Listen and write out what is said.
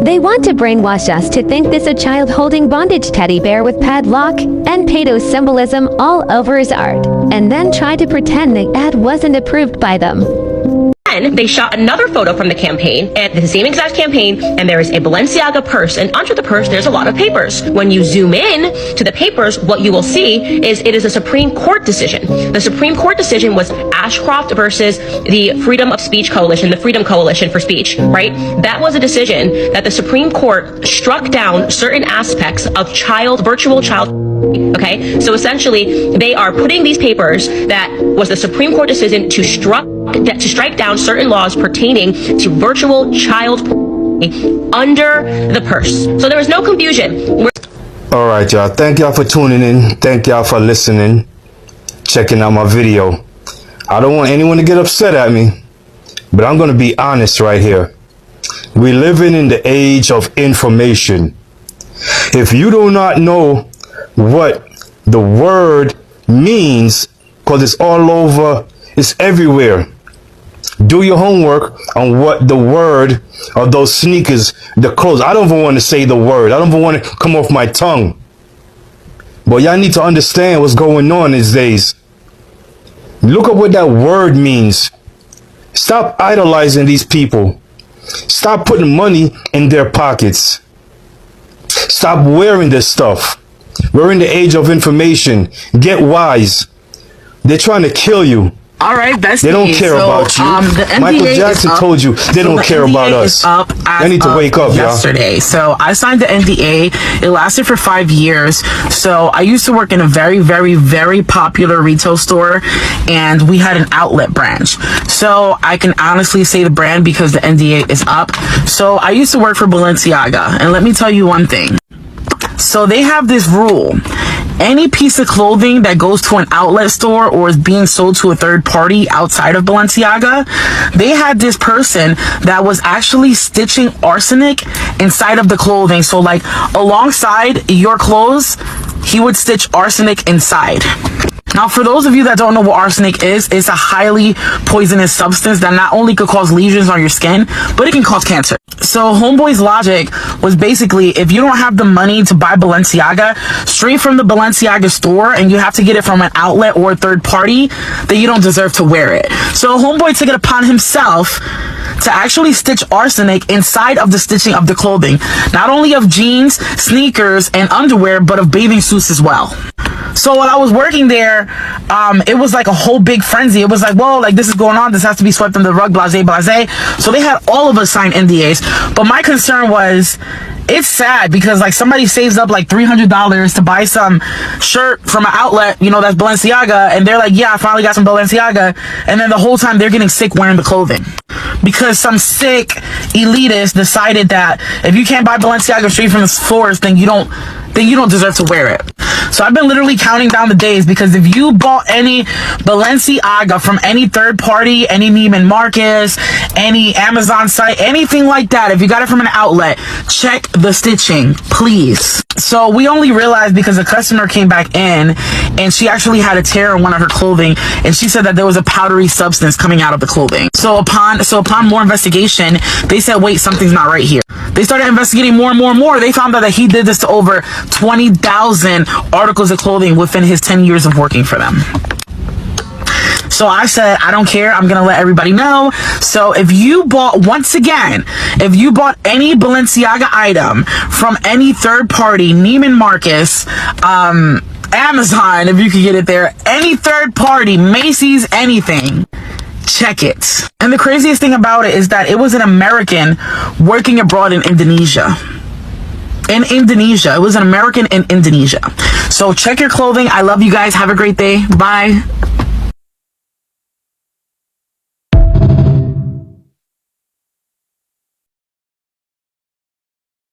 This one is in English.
They want to brainwash us to think this a child holding bondage teddy bear with padlock and pedo symbolism all over his art, and then try to pretend the ad wasn't approved by them. Then they shot another photo from the campaign, and the same exact campaign, and there is a Balenciaga purse, and under the purse there's a lot of papers. When you zoom in to the papers, what you will see is it is a Supreme Court decision. The Supreme Court decision was Ashcroft versus the Freedom of Speech Coalition, the Freedom Coalition for Speech, right? That was a decision that the Supreme Court struck down certain aspects of virtual child. Okay, so essentially they are putting these papers that was the Supreme Court decision to strike down certain laws pertaining to virtual child under the purse. So there was no confusion. All right, y'all. Thank y'all for tuning in. Thank y'all for listening, checking out my video. I don't want anyone to get upset at me, but I'm going to be honest right here. We're living in the age of information. If you do not know what the word means, because it's all over, it's everywhere, do your homework on what the word of those sneakers, the clothes. I don't even want to say the word. I don't even want to come off my tongue. But y'all need to understand what's going on these days. Look at what that word means. Stop idolizing these people. Stop putting money in their pockets. Stop wearing this stuff. We're in the age of information. Get wise. They're trying to kill you. All right, that's they don't care about you. Michael Jackson told you they don't care about us. They need to wake up, yesterday. So I signed the NDA. It lasted for 5 years. So I used to work in a very, very, very popular retail store, and we had an outlet branch. So I can honestly say the brand because the NDA is up. So I used to work for Balenciaga, and let me tell you one thing. So they have this rule. Any piece of clothing that goes to an outlet store or is being sold to a third party outside of Balenciaga, they had this person that was actually stitching arsenic inside of the clothing. So like alongside your clothes, he would stitch arsenic inside. Now, for those of you that don't know what arsenic is, it's a highly poisonous substance that not only could cause lesions on your skin, but it can cause cancer. So Homeboy's logic was basically, if you don't have the money to buy Balenciaga straight from the Balenciaga store and you have to get it from an outlet or a third party, then you don't deserve to wear it. So Homeboy took it upon himself to actually stitch arsenic inside of the stitching of the clothing, not only of jeans, sneakers, and underwear, but of bathing suits as well. So while I was working there, it was like a whole big frenzy. It was like, whoa, like this is going on. This has to be swept under the rug, blase, blase. So they had all of us sign NDAs. But my concern was, it's sad because like somebody saves up like $300 to buy some shirt from an outlet, you know, that's Balenciaga. And they're like, yeah, I finally got some Balenciaga. And then the whole time they're getting sick wearing the clothing. Because some sick elitist decided that if you can't buy Balenciaga straight from the source, then you don't deserve to wear it. So I've been literally counting down the days, because if you bought any Balenciaga from any third party, any Neiman Marcus, any Amazon site, anything like that, if you got it from an outlet, check the stitching, please. So we only realized because a customer came back in and she actually had a tear in one of her clothing, and she said that there was a powdery substance coming out of the clothing. So upon more investigation, they said, wait, something's not right here. They started investigating more and more and more. They found out that he did this to over 20,000 articles of clothing within his 10 years of working for them. So I said, I don't care. I'm going to let everybody know. So if you bought, once again, if you bought any Balenciaga item from any third party, Neiman Marcus, Amazon, if you could get it there, any third party, Macy's, anything, check it. And the craziest thing about it is that it was an American working abroad in Indonesia. It was an American in Indonesia. So check your clothing. I love you guys. Have a great day. Bye.